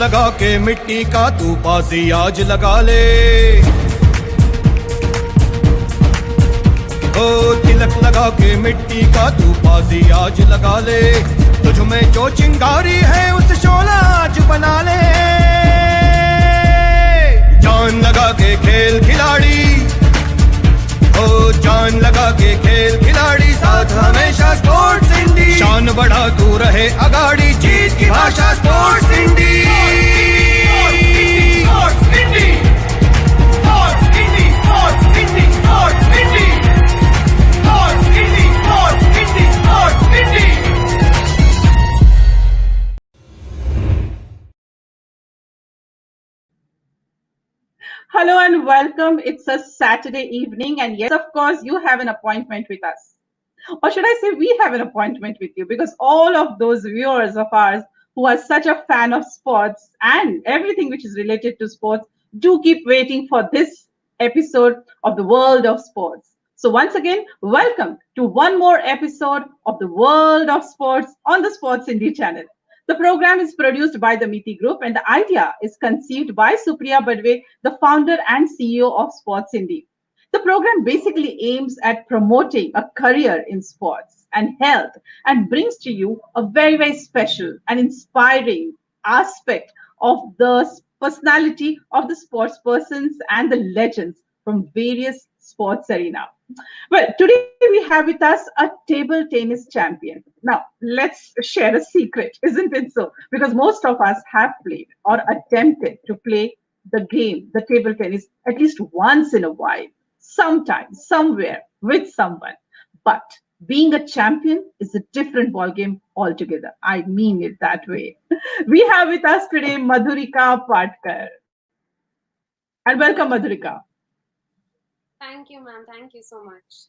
लगा के मिट्टी का तू बाजी आज लगा ले, ओ तिलक लगा के मिट्टी का तू बाजी आज लगा ले, तुझ में जो चिंगारी है उस शोला आज बना ले, जान लगा के खेल खिलाड़ी, ओ जान लगा के खेल खिलाड़ी, साथ हमेशा स्पोर्ट्स इंडी, शान बढ़ा तू रहे अगाड़ी, जीत की भाषा स्पोर्ट्स इंडी। Hello and welcome. It's a Saturday evening, and yes, of course, you have an appointment with us. Or should I say, we have an appointment with you, because all of those viewers of ours who are such a fan of sports and everything which is related to sports do keep waiting for this episode of the World of Sports. So, once again, welcome to one more episode of the World of Sports on the Sports Indie channel. The program is produced by the Miti Group, and the idea is conceived by Supriya Badwe, the founder and CEO of Sports Indie. The program basically aims at promoting a career in sports and health and brings to you a very, very special and inspiring aspect of the personality of the sports persons and the legends from various sports arena. Well, today we have with us a table tennis champion. Now, let's share a secret, isn't it so? Because most of us have played or attempted to play the game, the table tennis, at least once in a while, sometime, somewhere, with someone. But being a champion is a different ballgame altogether. I mean it that way. We have with us today Madhurika Patkar. And welcome, Madhurika. Thank you, ma'am. Thank you so much.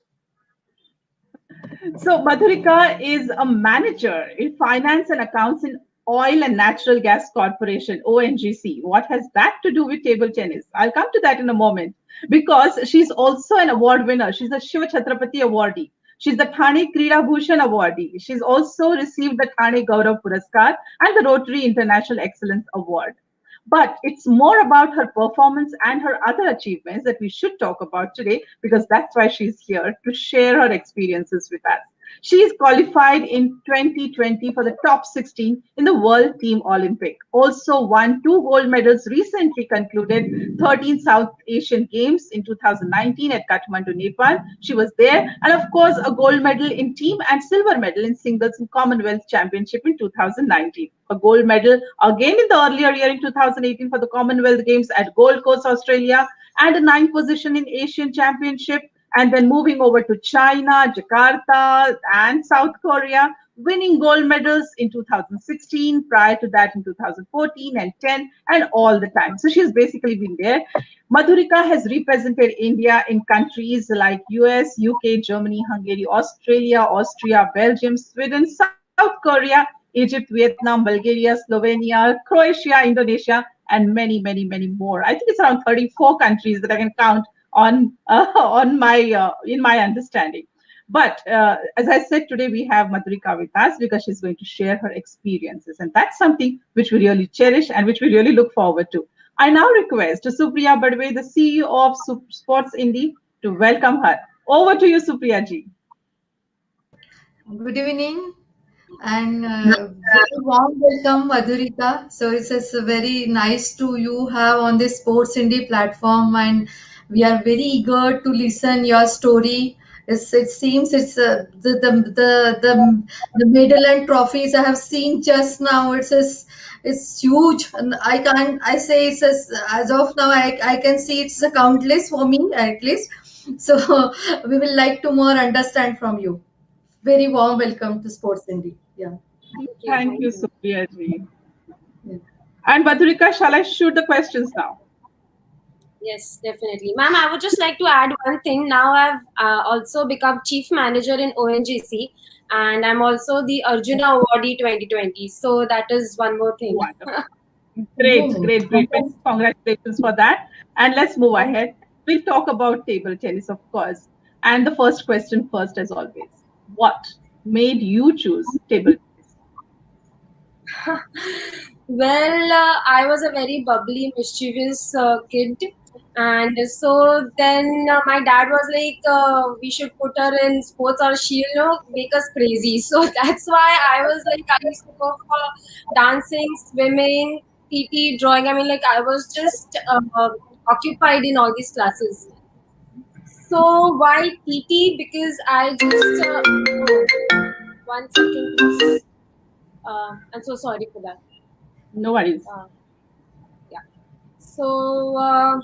So Madhurika is a manager in finance and accounts in Oil and Natural Gas Corporation, ONGC. What has that to do with table tennis? I'll come to that in a moment, because she's also an award winner. She's a Shiva Chhatrapati awardee. She's the Thane Krida Bhushan awardee. She's also received the Thane Gaurav Puraskar and the Rotary International Excellence Award. But it's more about her performance and her other achievements that we should talk about today, because that's why she's here to share her experiences with us. She is qualified in 2020 for the top 16 in the World Team Olympic. Also won 2 gold medals, recently concluded 13 South Asian Games in 2019 at Kathmandu, Nepal. She was there. And of course, a gold medal in team and silver medal in singles in Commonwealth Championship in 2019. A gold medal again in the earlier year in 2018 for the Commonwealth Games at Gold Coast, Australia, and a 9th position in Asian Championship. And then moving over to China, Jakarta, and South Korea, winning gold medals in 2016, prior to that in 2014 and 10, and all the time. So she's basically been there. Madhurika has represented India in countries like US, UK, Germany, Hungary, Australia, Austria, Belgium, Sweden, South Korea, Egypt, Vietnam, Bulgaria, Slovenia, Croatia, Indonesia, and many, many, many more. I think it's around 34 countries that I can count on my in my understanding. But as I said, today we have Madhurika with us because she's going to share her experiences, and that's something which we really cherish and which we really look forward to. I now request Supriya Badwe, the CEO of Sports Indie, to welcome her. Over to you, Supriya ji. Good evening and very warm welcome, Madhurika. So it's very nice to you have on this Sports Indie platform, and we are very eager to listen your story. It seems it's the medal and trophies I have seen just now. It's huge, and I say as of now I can see it's a countless for me at least. So we will like to more understand from you. Very warm welcome to Sports Indie. Yeah. Thank you, Supriya ji. Yeah. And Madhurika, shall I shoot the questions now? Yes, definitely. Ma'am, I would just like to add one thing. Now I've also become chief manager in ONGC, and I'm also the Arjuna Awardee 2020. So that is one more thing. Wonderful. Great. Congratulations for that. And let's move ahead. We'll talk about table tennis, of course. And the first question first, as always. What made you choose table tennis? Well, I was a very bubbly, mischievous kid. And so then my dad was like, we should put her in sports or she'll make us crazy. So that's why I was like, I used to go for dancing, swimming, PT, drawing. I mean, like, I was just occupied in all these classes. So why PT? Because I just, one second, please. I'm so sorry for that. No worries. Yeah. So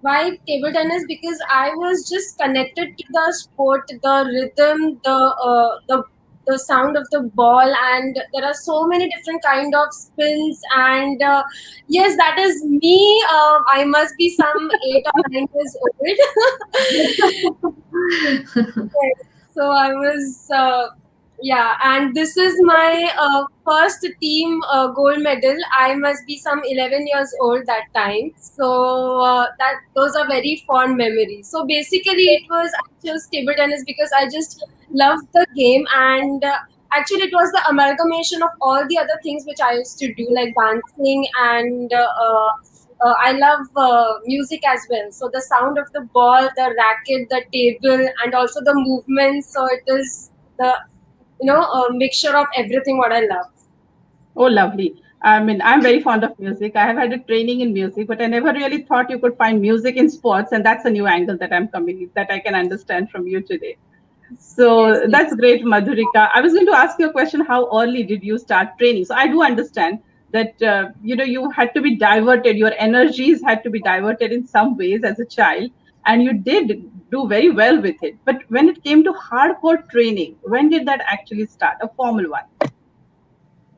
why table tennis? Because I was just connected to the sport, the rhythm, the sound of the ball, and there are so many different kind of spins. And yes, that is me. I must be some 8 or 9 years old. Yes. So I was, yeah, and this is my first team gold medal. I must be some 11 years old that time. So that those are very fond memories. So basically, it was I chose table tennis because I just loved the game, and actually, it was the amalgamation of all the other things which I used to do, like dancing and. I love music as well. So the sound of the ball, the racket, the table, and also the movement. So it is the a mixture of everything what I love. Oh, lovely. I mean, I'm very fond of music. I have had a training in music, but I never really thought you could find music in sports, and that's a new angle that that I can understand from you today. Yes, So yes. that's great, Madhurika. I was going to ask you a question: how early did you start training? So I do understand that you had to be diverted, your energies had to be diverted in some ways as a child, and you did do very well with it. But when it came to hardcore training, when did that actually start? A formal one?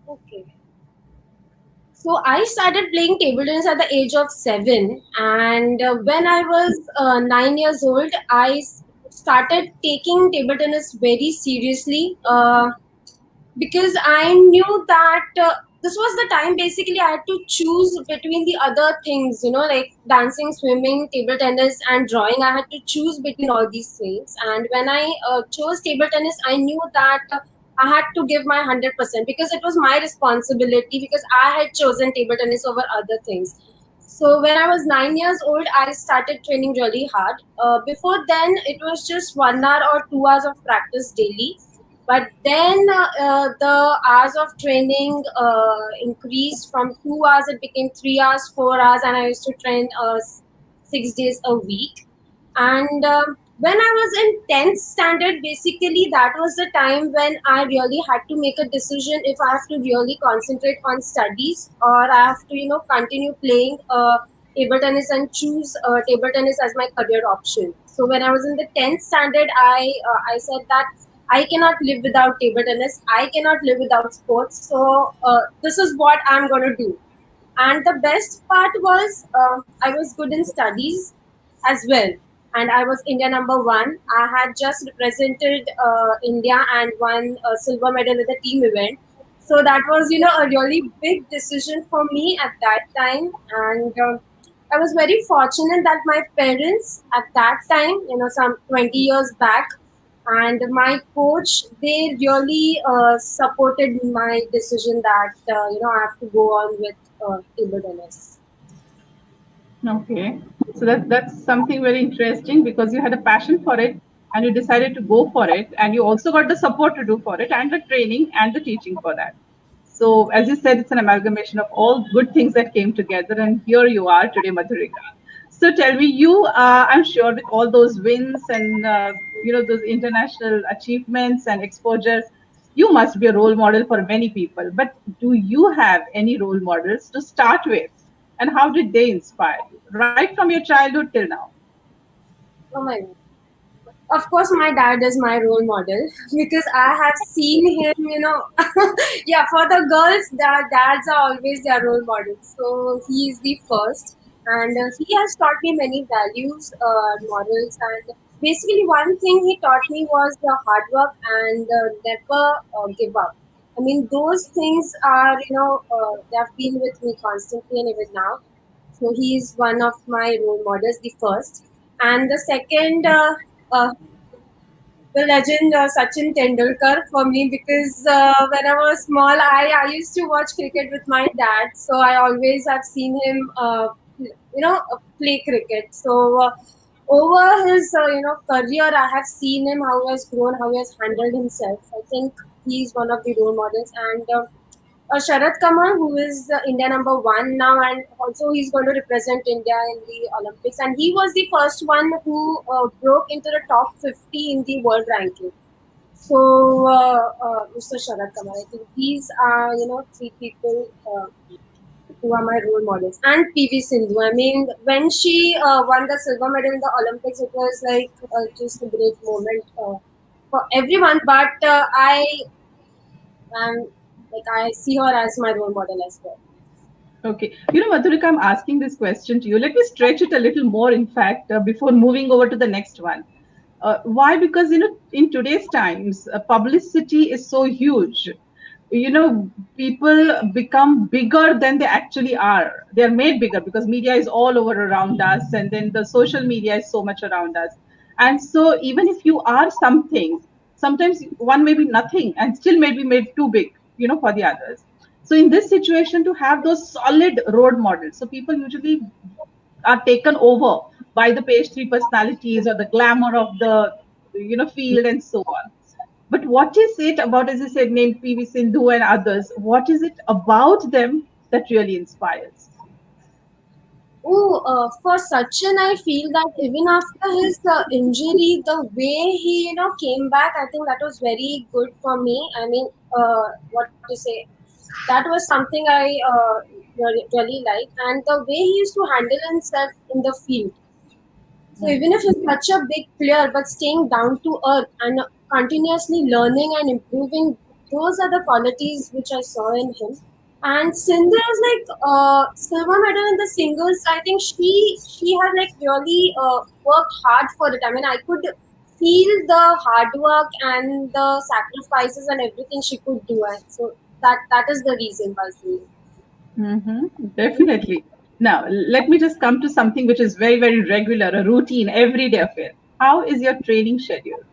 Okay. So I started playing table tennis at the age of 7, and when I was 9 years old, started taking table tennis very seriously. Because I knew that this was the time basically I had to choose between the other things, like dancing, swimming, table tennis, and drawing. I had to choose between all these things. And when I chose table tennis, I knew that I had to give my 100% because it was my responsibility because I had chosen table tennis over other things. So when I was 9 years old, I started training really hard. Before then, it was just 1 hour or 2 hours of practice daily, but then the hours of training increased from 2 hours, it became 3 hours, 4 hours, and I used to train 6 days a week. And when I was in 10th standard, basically that was the time when I really had to make a decision if I have to really concentrate on studies or I have to, continue playing table tennis and choose table tennis as my career option. So when I was in the 10th standard, I said that I cannot live without table tennis. I cannot live without sports. So this is what I'm going to do. And the best part was I was good in studies as well. And I was India number one. I had just represented India and won a silver medal at the team event. So that was, a really big decision for me at that time. And I was very fortunate that my parents at that time, some 20 years back, and my coach, they really supported my decision that, I have to go on with table tennis. Okay. So that's something very interesting because you had a passion for it and you decided to go for it, and you also got the support to do for it and the training and the teaching for that. So as you said, it's an amalgamation of all good things that came together, and here you are today, Madhurika. So tell me, I'm sure with all those wins and those international achievements and exposure, you must be a role model for many people. But do you have any role models to start with, and how did they inspire you, right from your childhood till now? Oh my God. Of course, my dad is my role model because I have seen him, yeah, for the girls, their dads are always their role models. So he is the first. And he has taught me many values, morals, and basically one thing he taught me was the hard work and never give up. I mean, those things are, they have been with me constantly and even now. So he is one of my role models, the first. And the second, uh, the legend Sachin Tendulkar for me, because when I was small, I used to watch cricket with my dad, so I always have seen him, play cricket. So over his career, I have seen him how he has grown, how he has handled himself. I think he's one of the role models, and Sharad Kamal, who is India number one now, and also he's going to represent India in the Olympics. And he was the first one who broke into the top 50 in the world ranking. So, Mr. Sharad Kamal, I think these are, three people who are my role models. And PV Sindhu. I mean, when she won the silver medal in the Olympics, it was like just a great moment for everyone. But I see her as my role model as well. Okay. Madhurika, I'm asking this question to you. Let me stretch it a little more, in fact, before moving over to the next one. Why? Because, in today's times, publicity is so huge. People become bigger than they actually are. They are made bigger because media is all over around us, and then the social media is so much around us. And so even if you are something, sometimes one may be nothing and still may be made too big, for the others. So in this situation, to have those solid role models, so people usually are taken over by the page three personalities or the glamour of the field and so on. But what is it about, as I said, named PV Sindhu and others? What is it about them that really inspires? For Sachin, I feel that even after his injury, the way he came back, I think that was very good for me. I mean, what to say? That was something I really liked, and the way he used to handle himself in the field. So even if he's such a big player, but staying down to earth and continuously learning and improving, those are the qualities which I saw in him. And Sindhu is like silver medal in the singles. I think she had like really worked hard for it. I mean, I could feel the hard work and the sacrifices and everything she could do. And so that is the reason why Sindhu. Definitely. Now, let me just come to something which is very, very regular, a routine, everyday affair. How is your training schedule?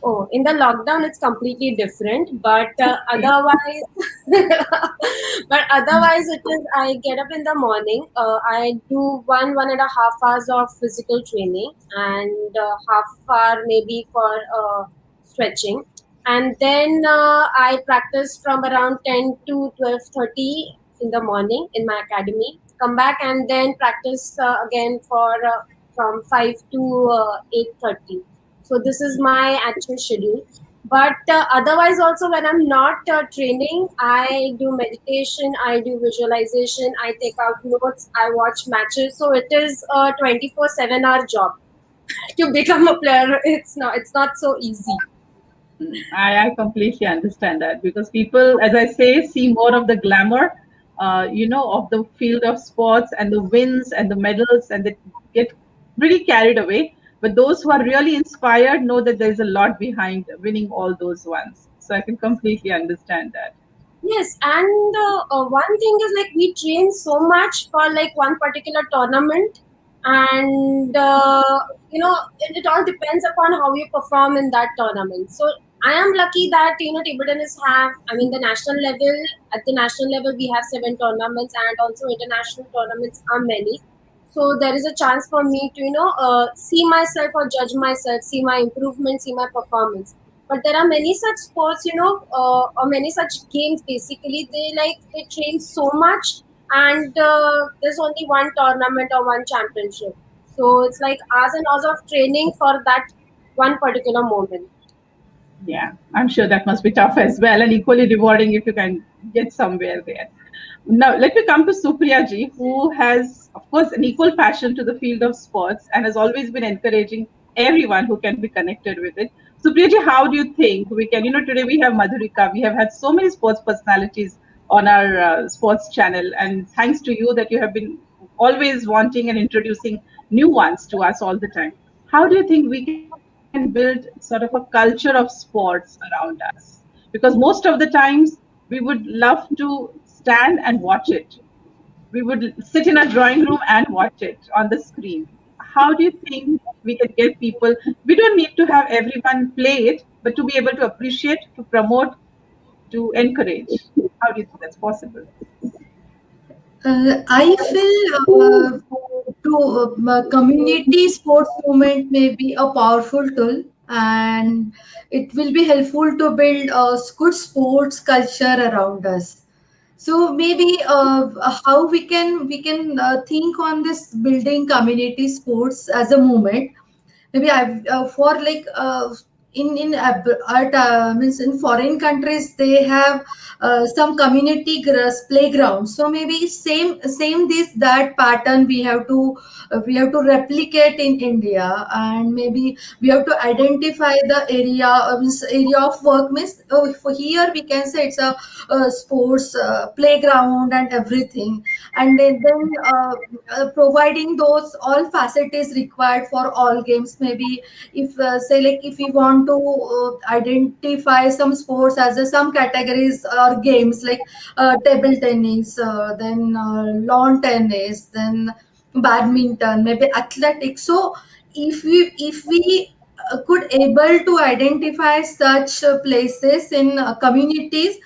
Oh, in the lockdown, it's completely different. But otherwise, it is. I get up in the morning. I do 1.5 hours of physical training and half hour maybe for stretching, and then I practice from around 10 to 12:30 in the morning in my academy. Come back and then practice again for from 5 to 8:30. So this is my actual schedule. But otherwise, also when I'm not training, I do meditation, I do visualization, I take out notes, I watch matches. So it is a 24/7 hour job to become a player. It's not so easy. I completely understand that because people, as I say, see more of the glamour, of the field of sports and the wins and the medals, and they get pretty carried away. But those who are really inspired know that there's a lot behind winning all those ones. So I can completely understand that. Yes, and one thing is like we train so much for like one particular tournament, and it all depends upon how you perform in that tournament. So I am lucky that table tennis have. I mean, the national level at the national level we have 7 tournaments, and also international tournaments are many. So there is a chance for me to see myself or judge myself, see my improvement, see my performance. But there are many such sports, or many such games. Basically, they train so much, and there's only one tournament or one championship. So it's like hours and hours of training for that one particular moment. Yeah, I'm sure that must be tough as well, and equally rewarding if you can get somewhere there. Now, let me come to Supriya ji, who has, of course, an equal passion to the field of sports and has always been encouraging everyone who can be connected with it. Supriya ji, how do you think we can, today we have Madhurika, we have had so many sports personalities on our sports channel, and thanks to you that you have been always wanting and introducing new ones to us all the time. How do you think we can build sort of a culture of sports around us? Because most of the times we would love to stand and watch it. We would sit in a drawing room and watch it on the screen. how do you think we can get people? We don't need to have everyone play it, but to be able to appreciate, to promote, to encourage. How do you think that's possible? I feel community sports movement may be a powerful tool, and it will be helpful to build a good sports culture around us. So maybe how we can think on this building community sports as a movement. Maybe I for like in at means in foreign countries they have some community playgrounds. So maybe same this that pattern we have to replicate in India, and maybe we have to identify the area means area of work means for here we can say it's a sports playground and everything, and then providing those all facilities required for all games. Maybe if say like if we want to identify some sports as some categories or games like table tennis, then lawn tennis, then badminton, maybe athletics. So if we could able to identify such places in communities,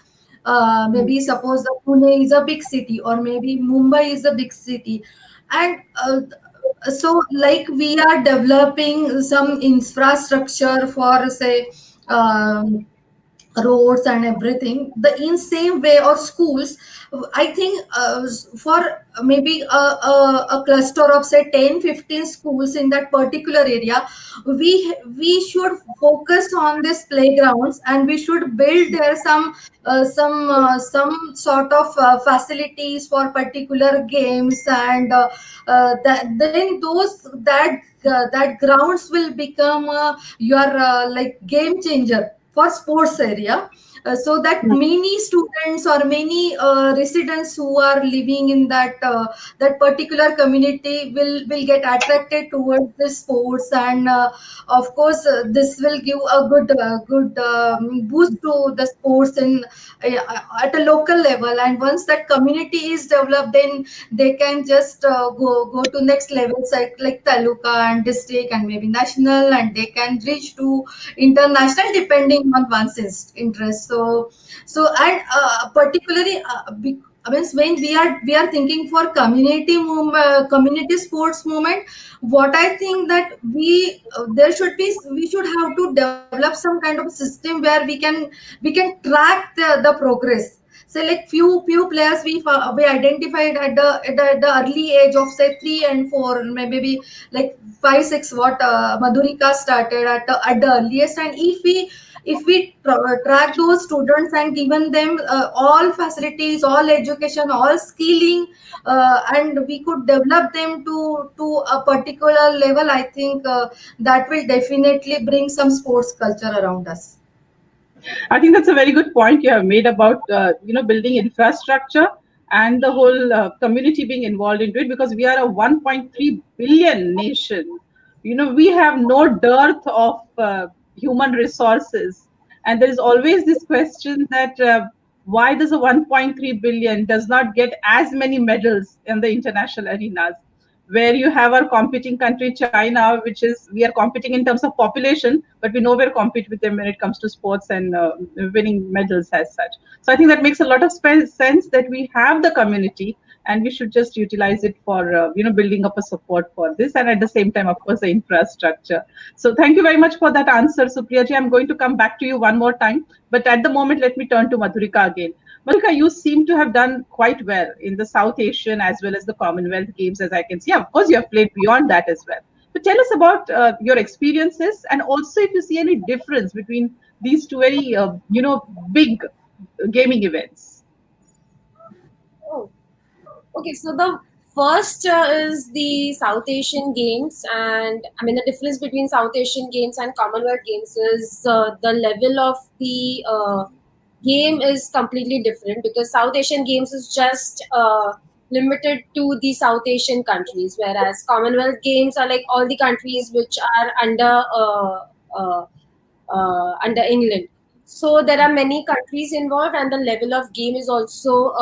maybe suppose the Pune is a big city or maybe Mumbai is a big city, and so like we are developing some infrastructure for say um, roads and everything the in same way, or schools. I think for maybe a cluster of say 10-15 schools in that particular area, we should focus on these playgrounds, and we should build there some sort of facilities for particular games, and that then that grounds will become your like game changer for sports area, so that many students or many residents who are living in that particular community will get attracted towards the sports, and of course this will give a good boost to the sports in at a local level. And once that community is developed, then they can just go to next levels like taluka and district and maybe national, and they can reach to international depending on one's interest. So and particularly I mean, when we are thinking for community sports movement, what I think that we should have to develop some kind of system where we can track the progress. Say like few players we identified at the early age of say 3 and 4, maybe like 5 6, what Madhurika started at the earliest. And if we track those students and given them all facilities, all education, all skilling, and we could develop them to a particular level, I think that will definitely bring some sports culture around us. I think that's a very good point you have made about building infrastructure and the whole community being involved into it, because we are a 1.3 billion nation. We have no dearth of human resources, and there is always this question that why does a 1.3 billion does not get as many medals in the international arenas, where you have our competing country China, which is we are competing in terms of population, but we nowhere compete with them when it comes to sports and winning medals as such. So I think that makes a lot of sense that we have the community, and we should just utilize it for building up a support for this, and at the same time, of course, the infrastructure. So thank you very much for that answer, Supriya ji. I'm going to come back to you one more time, but at the moment, let me turn to Madhurika again. Madhurika, you seem to have done quite well in the South Asian as well as the Commonwealth Games, as I can see. Of course, you have played beyond that as well. But tell us about your experiences, and also if you see any difference between these two very, big gaming events. Oh, okay. So the first is the South Asian Games, and I mean the difference between South Asian Games and Commonwealth Games is the level of the game is completely different, because South Asian Games is just limited to the South Asian countries, whereas Commonwealth Games are like all the countries which are under England. So there are many countries involved, and the level of game is also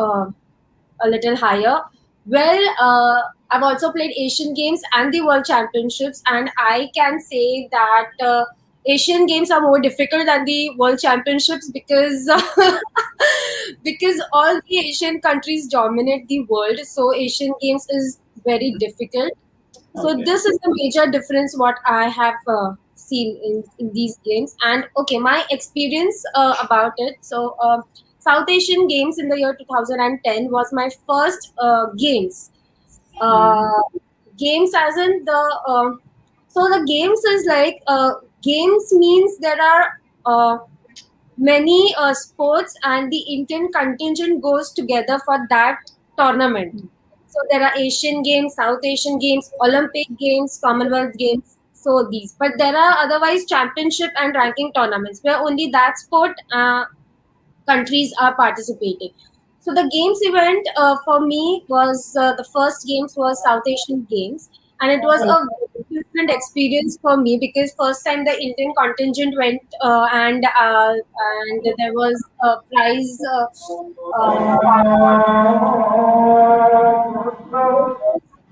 a little higher. Well, I've also played Asian Games and the World Championships, and I can say that Asian Games are more difficult than the World Championships because because all the Asian countries dominate the world. So Asian Games is very difficult. So Okay. this is the major difference what I have seen in these games. And okay, my experience about it. So South Asian Games in the year 2010 was my first games. Mhm. Uh, Games as in the so the games is like games means there are many sports and the Indian contingent goes together for that tournament. So there are Asian Games, South Asian Games, Olympic Games, Commonwealth Games. So these, but there are otherwise championship and ranking tournaments where only that sport countries are participating. So the games event for me was the first games was South Asian Games, and it was a very different experience for me because first time the Indian contingent went and there was a prize.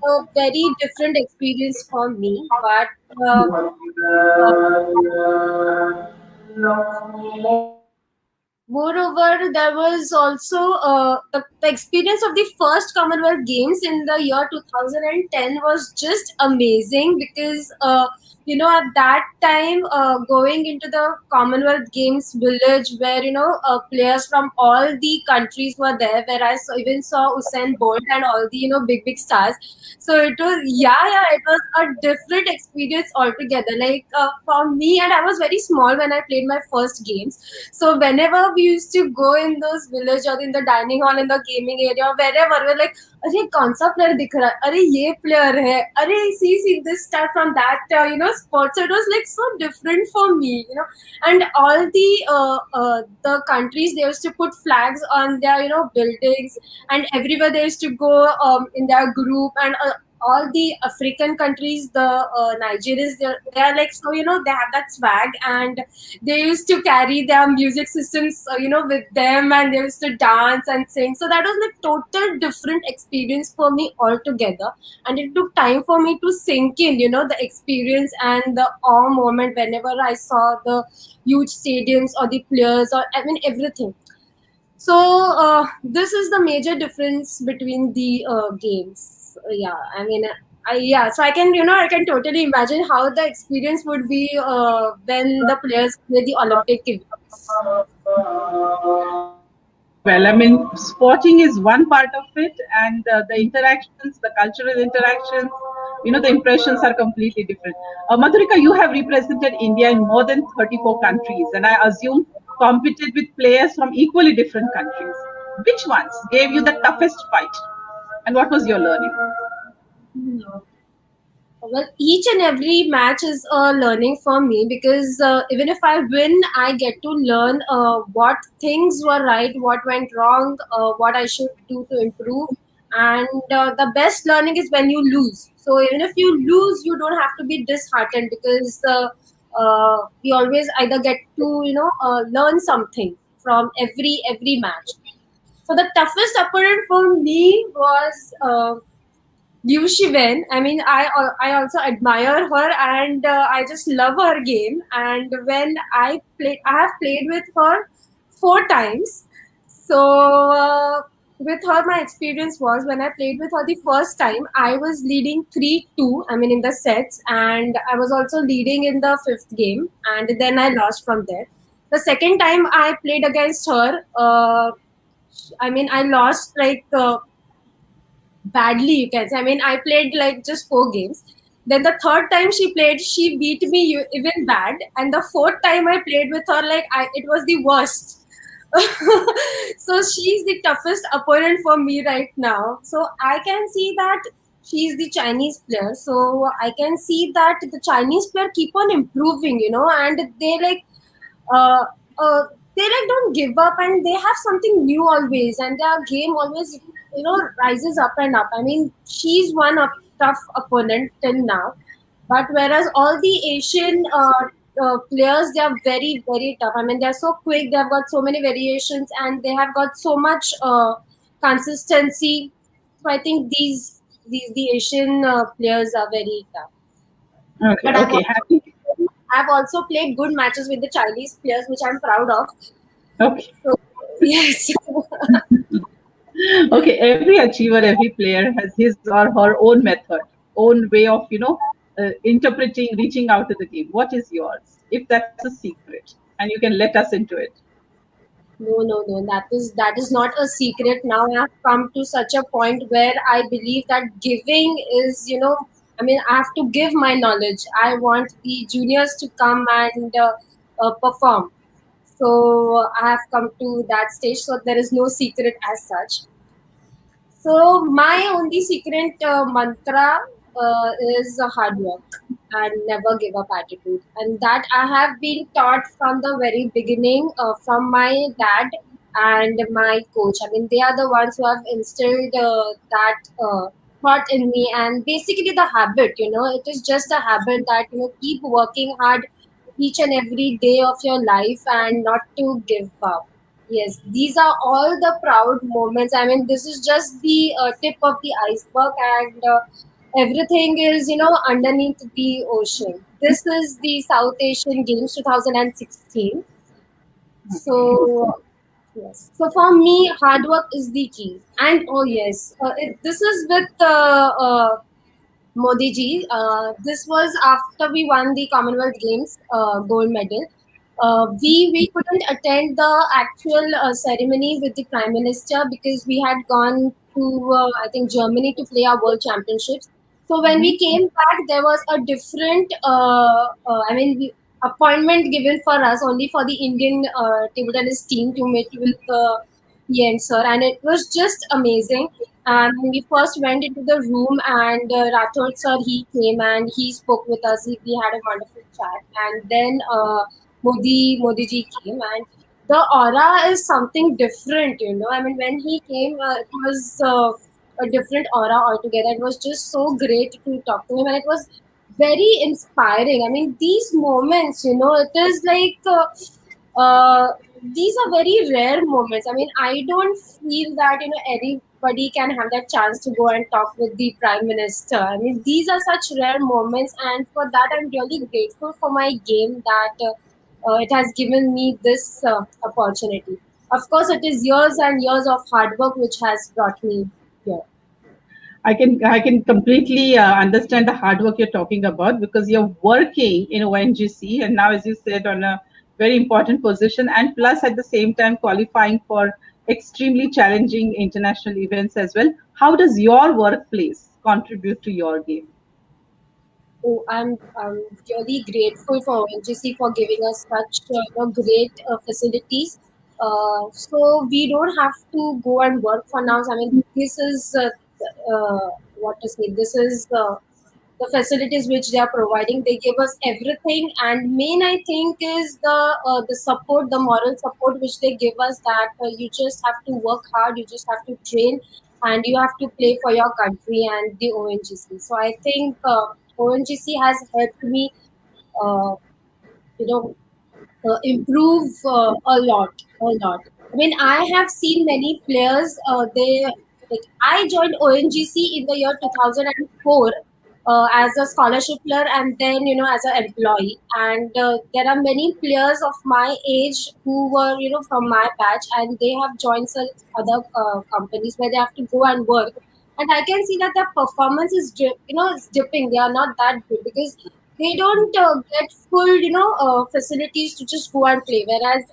A very different experience for me, but uh, moreover, there was also the experience of the first Commonwealth Games in the year 2010 was just amazing because, at that time, going into the Commonwealth Games village where, players from all the countries were there, where even saw Usain Bolt and all the, big, big stars. So it was, yeah, it was a different experience altogether. Like for me, and I was very small when I played my first games. So whenever we used to go in those village or in the dining hall in the gaming area or wherever, we're like, अरे कौन सा player दिख रहा है? अरे ये player है? अरे see this star from that sport. So it was like so different for me. And all the countries they used to put flags on their buildings, and everywhere they used to go in their group and. All the African countries, the Nigerians, they are like so they have that swag and they used to carry their music systems with them and they used to dance and sing. So that was like total different experience for me altogether, and it took time for me to sink in the experience and the awe moment whenever I saw the huge stadiums or the players or I mean everything. So this is the major difference between the games. Yeah, I mean, so I can totally imagine how the experience would be when the players play the Olympic events. Well, I mean, sporting is one part of it, and the interactions, the cultural interactions, the impressions are completely different. Madhurika, you have represented India in more than 34 countries, and I assume competed with players from equally different countries. Which ones gave you the toughest fight, and what was your learning? Well, each and every match is a learning for me because even if I win, I get to learn what things were right, what went wrong, what I should do to improve. And the best learning is when you lose. So even if you lose, you don't have to be disheartened because we always either get to learn something from every match. So the toughest opponent for me was. Liu Shiwen. I mean, I also admire her and I just love her game. And when I have played with her 4 times. So with her, my experience was when I played with her the first time, I was leading 3-2. I mean, in the sets, and I was also leading in the fifth game, and then I lost from there. The second time I played against her, I mean, I lost like. Badly, you can say. I mean, I played like just 4 games. Then the third time she played, she beat me even bad. And the fourth time I played with her, it was the worst. So she's the toughest opponent for me right now. So I can see that she's the Chinese player. So I can see that the Chinese player keep on improving, and they uh, uh, they don't give up and they have something new always and their game always rises up and up. I mean, she's one of tough opponent till now, but whereas all the Asian players, they are very very tough. I mean, they're so quick, they've got so many variations and they have got so much consistency. So I think these the Asian players are very tough. Okay, But okay, happy. I've also played good matches with the Chinese players, which I'm proud of. Okay, So yes. okay. Every achiever, every player has his or her own method, own way of interpreting, reaching out to the game. What is yours? If that's a secret, and you can let us into it. No, no, no. That is not a secret. Now I have come to such a point where I believe that giving is, I mean, I have to give my knowledge. I want the juniors to come and perform. So I have come to that stage. So there is no secret as such. So my only secret mantra is hard work and never give up attitude, and that I have been taught from the very beginning from my dad and my coach. I mean, they are the ones who have instilled that thought in me, and basically the habit. It is just a habit that keep working hard each and every day of your life and not to give up. Yes, these are all the proud moments. I mean, this is just the tip of the iceberg, and everything is, underneath the ocean. This is the South Asian Games 2016. Okay. So, yes. So for me, hard work is the key. And oh yes, this is with Modi ji. This was after we won the Commonwealth Games gold medal. We couldn't attend the actual ceremony with the Prime Minister because we had gone to I think Germany to play our World Championships. So when we came back, there was a different appointment given for us only for the Indian table tennis team to meet with PN sir, and it was just amazing. And when we first went into the room, and Rathod sir, he came and he spoke with us. We had a wonderful chat, and then Modi ji came, and the aura is something different. I mean, when he came, it was a different aura altogether. It was just so great to talk to him, and it was very inspiring. I mean, these moments, it is like. These are very rare moments. I mean, I don't feel that anybody can have that chance to go and talk with the prime minister. I mean, these are such rare moments, and for that, I'm really grateful for my game that it has given me this opportunity. Of course, it is years and years of hard work which has brought me here. I can completely understand the hard work you're talking about because you're working in ONGC and now, as you said, on a very important position, and plus at the same time qualifying for extremely challenging international events as well. How does your workplace contribute to your game? Oh, I'm really grateful for ONGC for giving us such great facilities. So we don't have to go and work for now. I mean, this is what to say. This is the facilities which they are providing. They give us everything, and main I think is the support, the moral support which they give us. That you just have to work hard, you just have to train, and you have to play for your country and the ONGC. So I think ONGC has helped me, uh, you know, improve a lot. I mean, I have seen many players. They like I joined ONGC in the year 2004 as a scholarship player, and then as an employee. And there are many players of my age who were from my batch, and they have joined some other companies where they have to go and work. And I can see that their performance is is dipping. They are not that good because they don't get full facilities to just go and play, whereas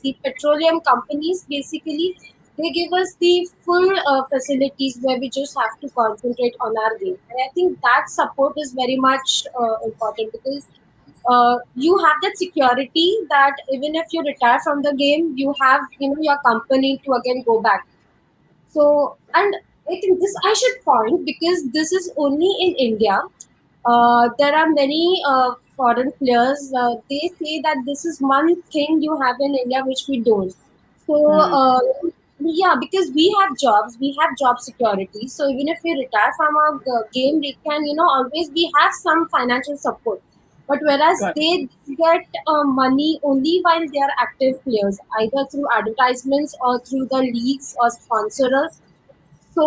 the petroleum companies basically they give us the full facilities where we just have to concentrate on our game. And I think that support is very much important because you have that security that even if you retire from the game, you have your company to again go back. So, and I think this I should point because this is only in India. There are many foreign players. They say that this is one thing you have in India which we don't. So, Hmm. yeah, because we have job security. So even if we retire from our game, we can always we have some financial support. But whereas Got it. they get money only while they are active players, either through advertisements or through the leagues or sponsors. So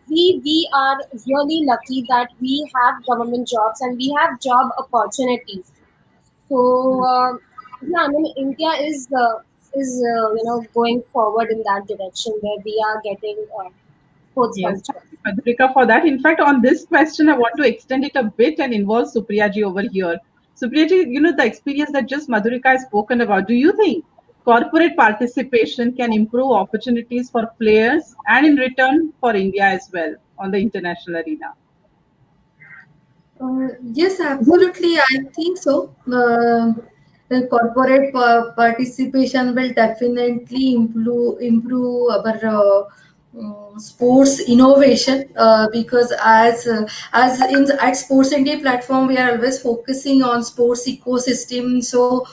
we are really lucky that we have government jobs and we have job opportunities. So yeah, I mean India is going forward in that direction where we are getting sports Yes, culture. thank you, Madhurika, for that. In fact, on this question, I want to extend it a bit and involve Supriyaji over here. Supriyaji, the experience that just Madhurika has spoken about, do you think corporate participation can improve opportunities for players and in return for India as well on the international arena? Yes, absolutely. I think so. The corporate participation will definitely improve our sports innovation, because as in at Sports India platform we are always focusing on sports ecosystem. So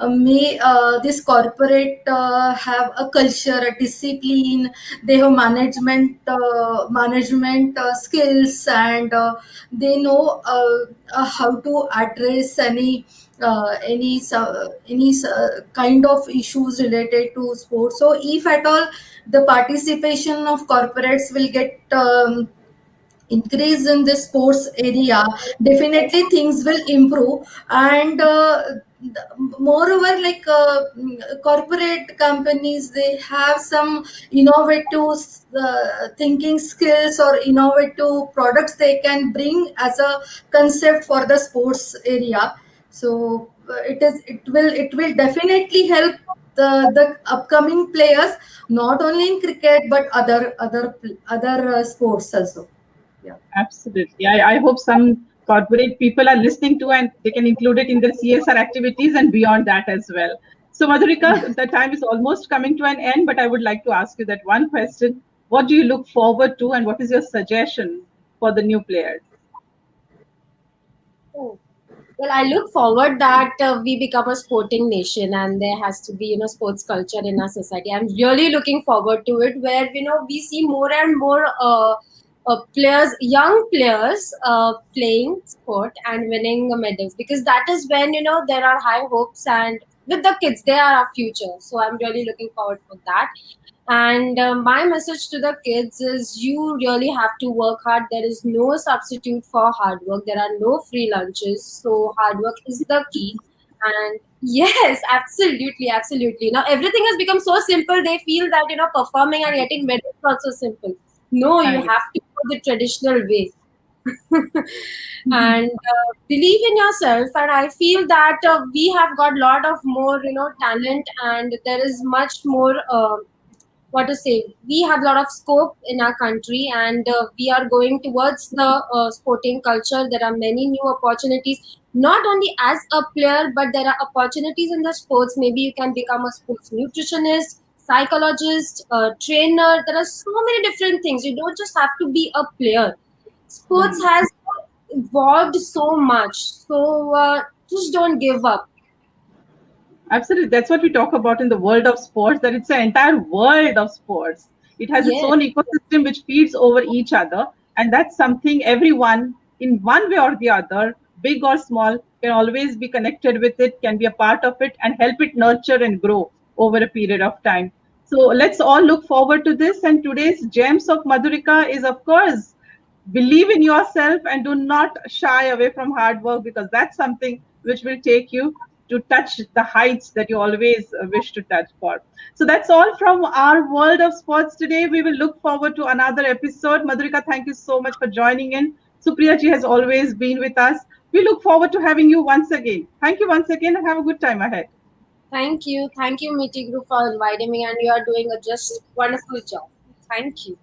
may this corporate have a culture, a discipline. They have management skills, and they know how to address any kind of issues related to sports. So if at all the participation of corporates will get increase in the sports area, definitely things will improve. And moreover, like corporate companies, they have some innovative thinking skills or innovative products they can bring as a concept for the sports area. So it will definitely help the upcoming players, not only in cricket but other sports also. Yeah. Absolutely. I hope some corporate people are listening to and they can include it in their CSR activities and beyond that as well. So, Madhurika, the time is almost coming to an end, but I would like to ask you that one question. What do you look forward to, and what is your suggestion for the new players? Oh. Well, I look forward that we become a sporting nation and there has to be, sports culture in our society. I'm really looking forward to it where, we see more and more players, young players playing sport and winning medals, because that is when, there are high hopes, and with the kids, they are our future. So I'm really looking forward for that. And my message to the kids is you really have to work hard. There is no substitute for hard work. There are no free lunches. So hard work is the key. And yes, absolutely, absolutely. Now everything has become so simple. They feel that, performing and getting medals is also simple. No, you Right. have to go the traditional way. And believe in yourself. And I feel that we have got a lot of more, talent, and there is much more. What to say, we have a lot of scope in our country, and we are going towards the sporting culture. There are many new opportunities, not only as a player, but there are opportunities in the sports. Maybe you can become a sports nutritionist, psychologist, trainer. There are so many different things. You don't just have to be a player. Sports has evolved so much, so just don't give up. Absolutely. That's what we talk about in the world of sports, that it's an entire world of sports. It has its Yes. own ecosystem which feeds over each other. And that's something everyone, in one way or the other, big or small, can always be connected with it, can be a part of it, and help it nurture and grow over a period of time. So let's all look forward to this. And today's gems of Madhurika is, of course, believe in yourself and do not shy away from hard work, because that's something which will take you to touch the heights that you always wish to touch for. So that's all from our world of sports today. We will look forward to another episode. Madhurika, thank you so much for joining in. Supriya ji has always been with us. We look forward to having you once again. Thank you once again and have a good time ahead. Thank you, Meeting Group, for inviting me, and you are doing a just wonderful job. Thank you.